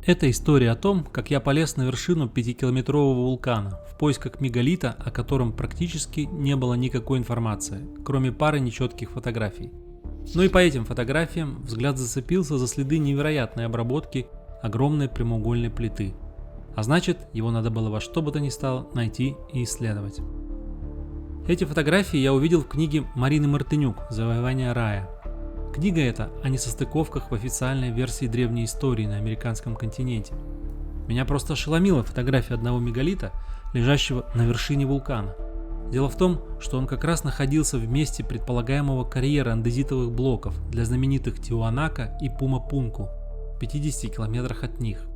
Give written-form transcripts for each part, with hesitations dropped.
Это история о том, как я полез на вершину 5-километрового вулкана в поисках мегалита, о котором практически не было никакой информации, кроме пары нечетких фотографий. Но и по этим фотографиям взгляд зацепился за следы невероятной обработки огромной прямоугольной плиты. А значит, его надо было во что бы то ни стало найти и исследовать. Эти фотографии я увидел в книге Марины Мартынюк «Завоевание рая». Книга эта о несостыковках в официальной версии древней истории на американском континенте. Меня просто ошеломила фотография одного мегалита, лежащего на вершине вулкана. Дело в том, что он как раз находился в месте предполагаемого карьера андезитовых блоков для знаменитых Тиуанака и Пума-Пунку, в 50 километрах от них.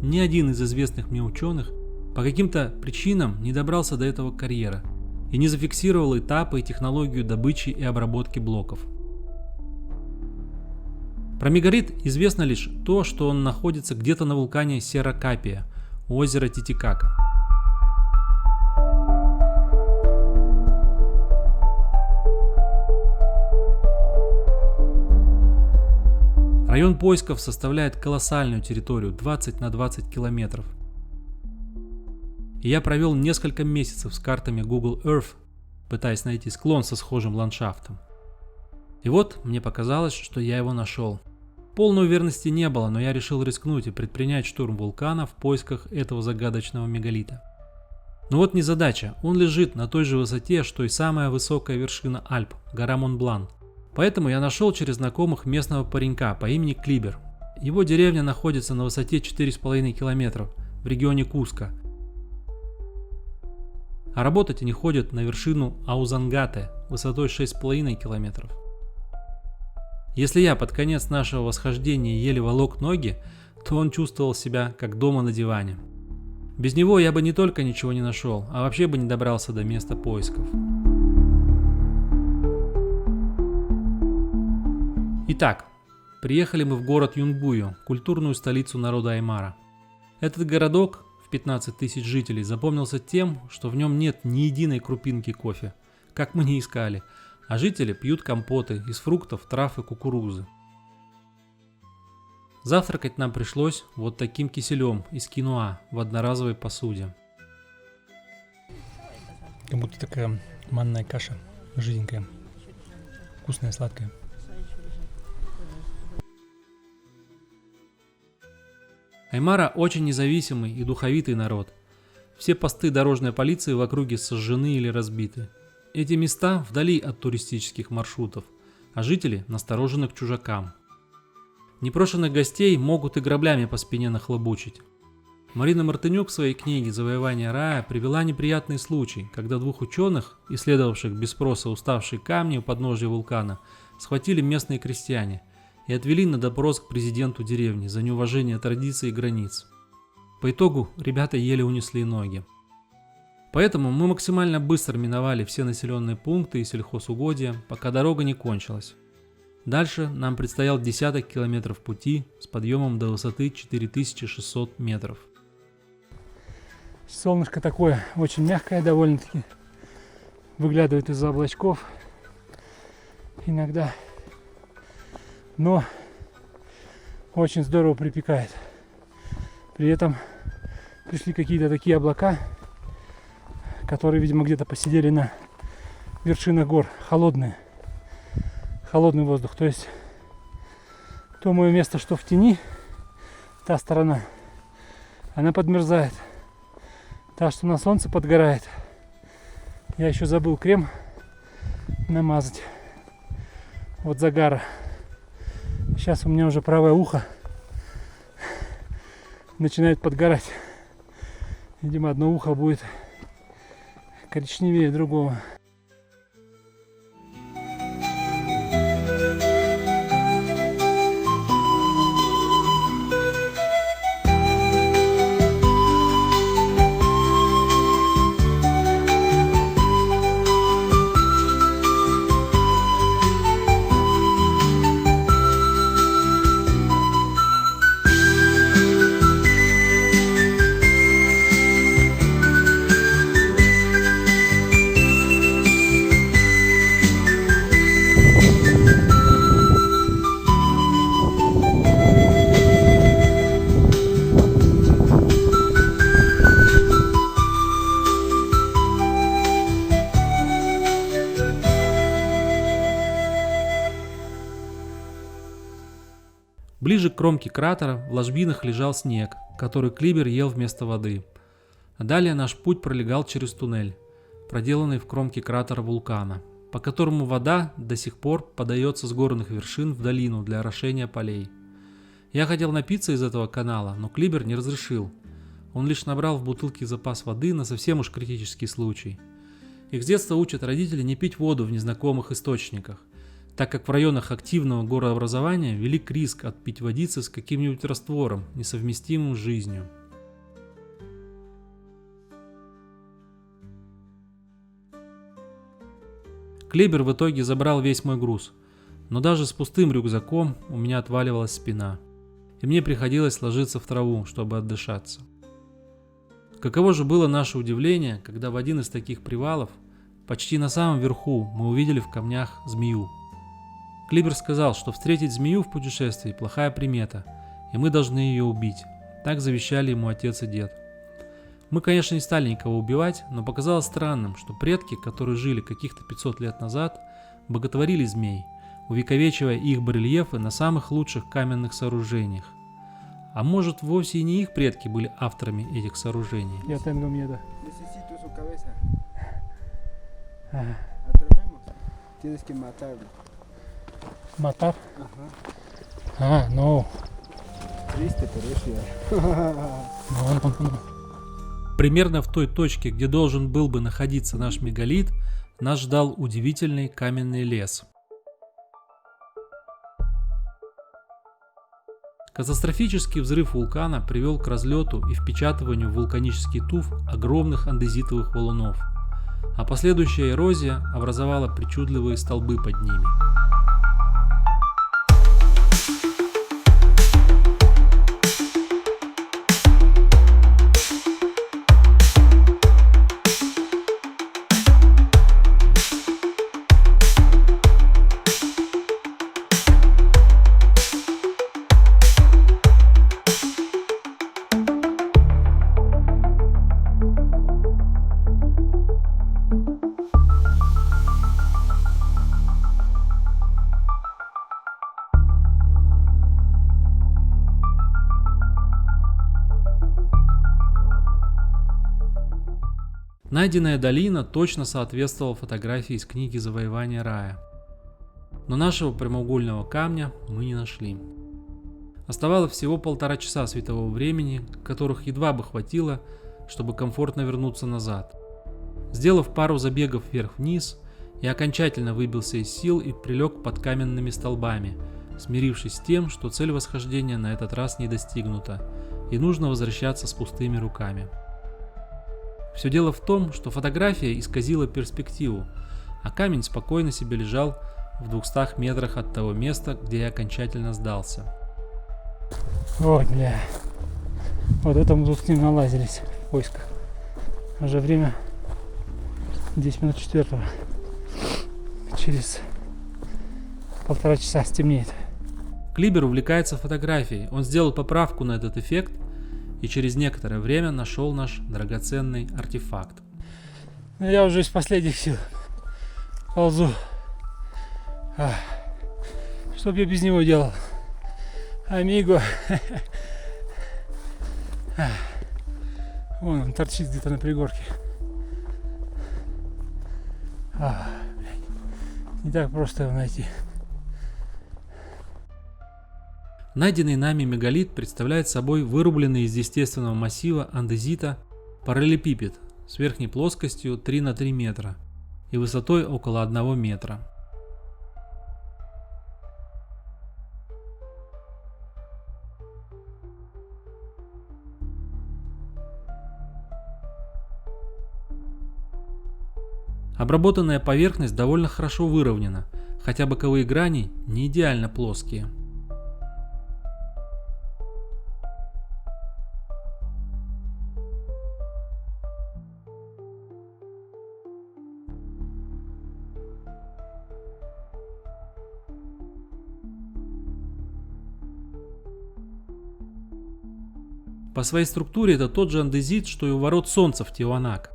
Ни один из известных мне ученых по каким-то причинам не добрался до этого карьера и не зафиксировал этапы и технологию добычи и обработки блоков. Про мегалит известно лишь то, что он находится где-то на вулкане Сера-Капия у озера Титикака. Район поисков составляет колоссальную территорию 20 на 20 километров. И я провел несколько месяцев с картами Google Earth, пытаясь найти склон со схожим ландшафтом. И вот мне показалось, что я его нашел. Полной уверенности не было, но я решил рискнуть и предпринять штурм вулкана в поисках этого загадочного мегалита. Но вот незадача, он лежит на той же высоте, что и самая высокая вершина Альп, гора Монблан. Поэтому я нашел через знакомых местного паренька по имени Клибер. Его деревня находится на высоте 4,5 километров в регионе Куско. А работать они ходят на вершину Аузангате высотой 6,5 километров. Если я под конец нашего восхождения еле волок ноги, то он чувствовал себя как дома на диване. Без него я бы не только ничего не нашел, а вообще бы не добрался до места поисков. Итак, приехали мы в город Юнбую, культурную столицу народа Аймара. Этот городок в 15 тысяч жителей запомнился тем, что в нем нет ни единой крупинки кофе, как мы не искали, а жители пьют компоты из фруктов, трав и кукурузы. Завтракать нам пришлось вот таким киселем из киноа в одноразовой посуде. Как будто такая манная каша, жиденькая, вкусная, сладкая. Аймара очень независимый и духовитый народ. Все посты дорожной полиции в округе сожжены или разбиты. Эти места вдали от туристических маршрутов, а жители насторожены к чужакам. Непрошенных гостей могут и граблями по спине нахлобучить. Марина Мартынюк в своей книге «Завоевание рая» привела неприятный случай, когда двух ученых, исследовавших без спроса уставшие камни у подножия вулкана, схватили местные крестьяне и отвели на допрос к президенту деревни за неуважение традиций и границ. По итогу ребята еле унесли ноги. Поэтому мы максимально быстро миновали все населенные пункты и сельхозугодия, пока дорога не кончилась. Дальше нам предстоял десяток километров пути с подъемом до высоты 4600 метров. Солнышко такое очень мягкое довольно-таки, выглядывает из-за облачков иногда, но очень здорово припекает. При этом пришли какие-то такие облака, которые, видимо, где-то посидели на вершинах гор, холодный воздух. То есть то мое место, что в тени, та сторона, она подмерзает. Та, что на солнце, подгорает. Я еще забыл крем намазать от загара. Сейчас у меня уже правое ухо начинает подгорать. Видимо, одно ухо будет коричневее другого. Ближе к кромке кратера в ложбинах лежал снег, который Клибер ел вместо воды. А далее наш путь пролегал через туннель, проделанный в кромке кратера вулкана, по которому вода до сих пор подается с горных вершин в долину для орошения полей. Я хотел напиться из этого канала, но Клибер не разрешил. Он лишь набрал в бутылке запас воды на совсем уж критический случай. Их с детства учат родители не пить воду в незнакомых источниках, так как в районах активного горообразования велик риск отпить водицы с каким-нибудь раствором, несовместимым с жизнью. Клибер в итоге забрал весь мой груз, но даже с пустым рюкзаком у меня отваливалась спина, и мне приходилось ложиться в траву, чтобы отдышаться. Каково же было наше удивление, когда в один из таких привалов, почти на самом верху, мы увидели в камнях змею. Клибер сказал, что встретить змею в путешествии – плохая примета, и мы должны ее убить. Так завещали ему отец и дед. Мы, конечно, не стали никого убивать, но показалось странным, что предки, которые жили каких-то 500 лет назад, боготворили змей, увековечивая их барельефы на самых лучших каменных сооружениях. А может, вовсе и не их предки были авторами этих сооружений? Я tengo miedo. Necesito su cabeza. Ага. Atrapemos. Tienes que matarlo. Matar? Ajá. No. Triste, pero es real. No. Примерно в той точке, где должен был бы находиться наш мегалит, нас ждал удивительный каменный лес. Катастрофический взрыв вулкана привел к разлету и впечатыванию в вулканический туф огромных андезитовых валунов, а последующая эрозия образовала причудливые столбы под ними. Найденная долина точно соответствовала фотографии из книги «Завоевание рая». Но нашего прямоугольного камня мы не нашли. Оставалось всего 1,5 часа светового времени, которых едва бы хватило, чтобы комфортно вернуться назад. Сделав пару забегов вверх-вниз, я окончательно выбился из сил и прилег под каменными столбами, смирившись с тем, что цель восхождения на этот раз не достигнута, и нужно возвращаться с пустыми руками. Все дело в том, что фотография исказила перспективу, а камень спокойно себе лежал в 200 метрах от того места, где я окончательно сдался. Ой, бля. Вот это мы тут с ним налазились в поисках. Уже время 10 минут 4. Через 1,5 часа стемнеет. Клибер увлекается фотографией. Он сделал поправку на этот эффект и через некоторое время нашел наш драгоценный артефакт. Я уже из последних сил ползу. Что б я без него делал? Амиго. Вон он торчит где-то на пригорке. Не так просто его найти. Найденный нами мегалит представляет собой вырубленный из естественного массива андезита параллелепипед с верхней плоскостью 3 на 3 метра и высотой около 1 метра. Обработанная поверхность довольно хорошо выровнена, хотя боковые грани не идеально плоские. По своей структуре это тот же андезит, что и у ворот Солнца в Тиуанак.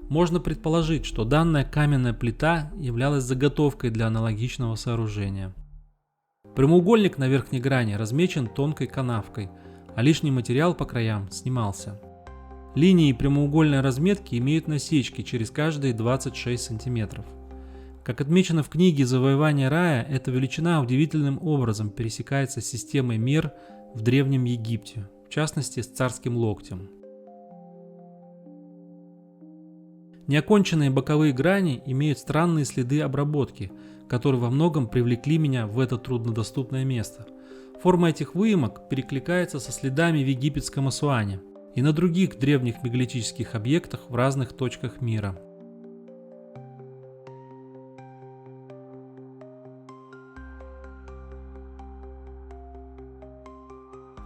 Можно предположить, что данная каменная плита являлась заготовкой для аналогичного сооружения. Прямоугольник на верхней грани размечен тонкой канавкой, а лишний материал по краям снимался. Линии прямоугольной разметки имеют насечки через каждые 26 см. Как отмечено в книге «Завоевание рая», эта величина удивительным образом пересекается с системой мер в Древнем Египте, в частности с царским локтем. Неоконченные боковые грани имеют странные следы обработки, которые во многом привлекли меня в это труднодоступное место. Форма этих выемок перекликается со следами в египетском Асуане и на других древних мегалитических объектах в разных точках мира.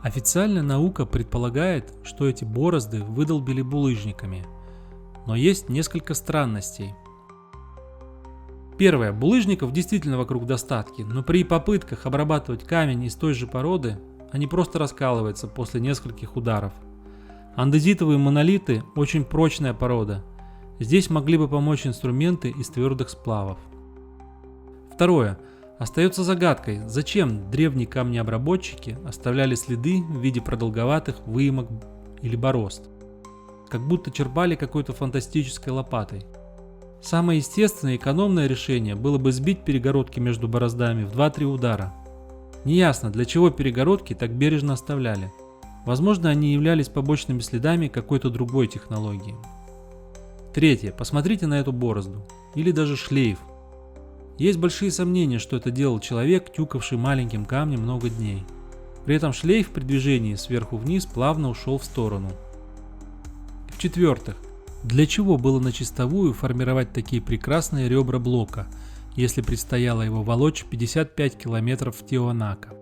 Официально наука предполагает, что эти борозды выдолбили булыжниками, но есть несколько странностей. Первое. Булыжников действительно вокруг достатки, но при попытках обрабатывать камень из той же породы, они просто раскалываются после нескольких ударов. Андезитовые монолиты – очень прочная порода. Здесь могли бы помочь инструменты из твердых сплавов. Второе. Остается загадкой, зачем древние камнеобработчики оставляли следы в виде продолговатых выемок или борозд, как будто черпали какой-то фантастической лопатой. Самое естественное и экономное решение было бы сбить перегородки между бороздами в 2-3 удара. Неясно, для чего перегородки так бережно оставляли. Возможно, они являлись побочными следами какой-то другой технологии. Третье. Посмотрите на эту борозду. Или даже шлейф. Есть большие сомнения, что это делал человек, тюкавший маленьким камнем много дней. При этом шлейф при движении сверху вниз плавно ушел в сторону. В-четвертых, для чего было на чистовую формировать такие прекрасные ребра блока, если предстояло его волочь 55 километров в Тиуанако?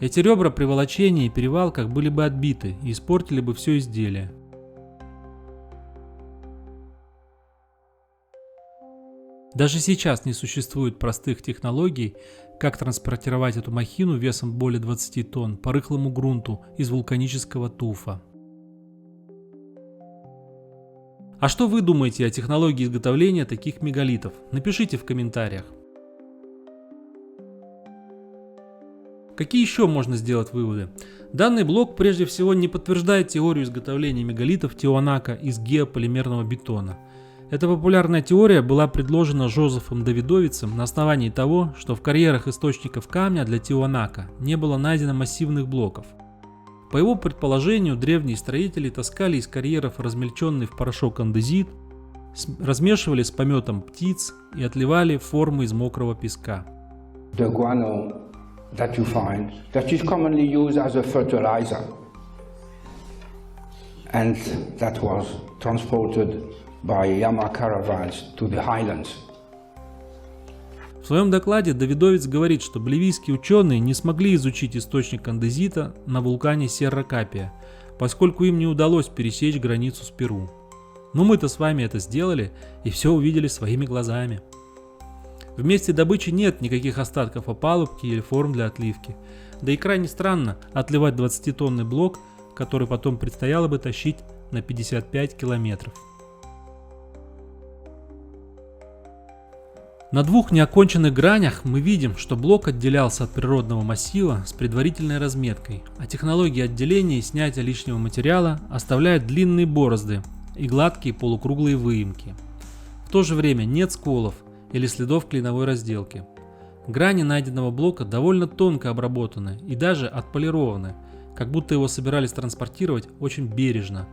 Эти ребра при волочении и перевалках были бы отбиты и испортили бы все изделие. Даже сейчас не существует простых технологий, как транспортировать эту махину весом более 20 тонн по рыхлому грунту из вулканического туфа. А что вы думаете о технологии изготовления таких мегалитов? Напишите в комментариях. Какие еще можно сделать выводы? Данный блок прежде всего не подтверждает теорию изготовления мегалитов Тиуанако из геополимерного бетона. Эта популярная теория была предложена Жозефом Давидовицем на основании того, что в карьерах источников камня для Тиуанако не было найдено массивных блоков. По его предположению, древние строители таскали из карьеров размельченный в порошок андезит, размешивали с пометом птиц и отливали формы из мокрого песка. The guano that you find, that is commonly used as a fertilizer, and that was transported by Yama caravans to the highlands. В своем докладе Давидовец говорит, что боливийские ученые не смогли изучить источник андезита на вулкане Серра-Капия, поскольку им не удалось пересечь границу с Перу. Но мы-то с вами это сделали и все увидели своими глазами. В месте добычи нет никаких остатков опалубки или форм для отливки. Да и крайне странно отливать 20-тонный блок, который потом предстояло бы тащить на 55 километров. На двух неоконченных гранях мы видим, что блок отделялся от природного массива с предварительной разметкой, а технология отделения и снятия лишнего материала оставляет длинные борозды и гладкие полукруглые выемки. В то же время нет сколов или следов клиновой разделки. Грани найденного блока довольно тонко обработаны и даже отполированы, как будто его собирались транспортировать очень бережно.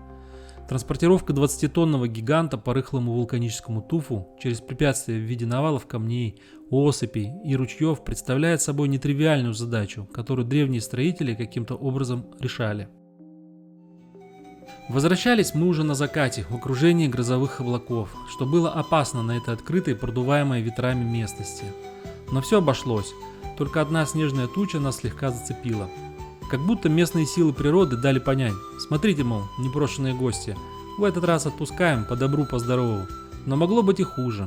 Транспортировка 20-тонного гиганта по рыхлому вулканическому туфу через препятствия в виде навалов камней, осыпей и ручьев представляет собой нетривиальную задачу, которую древние строители каким-то образом решали. Возвращались мы уже на закате в окружении грозовых облаков, что было опасно на этой открытой, продуваемой ветрами местности. Но все обошлось, только одна снежная туча нас слегка зацепила. Как будто местные силы природы дали понять: смотрите, мол, непрошенные гости, в этот раз отпускаем по добру, по здорову, но могло быть и хуже.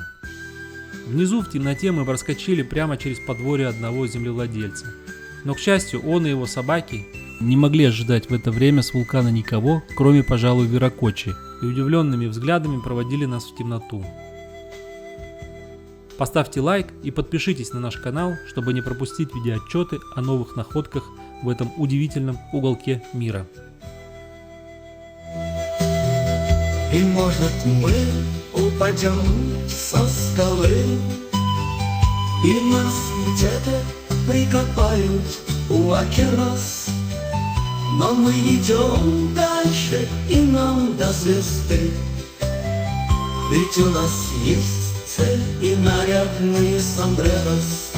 Внизу в темноте мы проскочили прямо через подворье одного землевладельца. Но, к счастью, он и его собаки не могли ожидать в это время с вулкана никого, кроме, пожалуй, Виракочи, и удивленными взглядами проводили нас в темноту. Поставьте лайк и подпишитесь на наш канал, чтобы не пропустить видеоотчеты о новых находках в этом удивительном уголке мира. И может мы упадем со скалы, и нас где-то прикопают у Акерос. Но мы идем дальше, и нам до звезды. Ведь у нас есть цель и нарядные сомбрерос.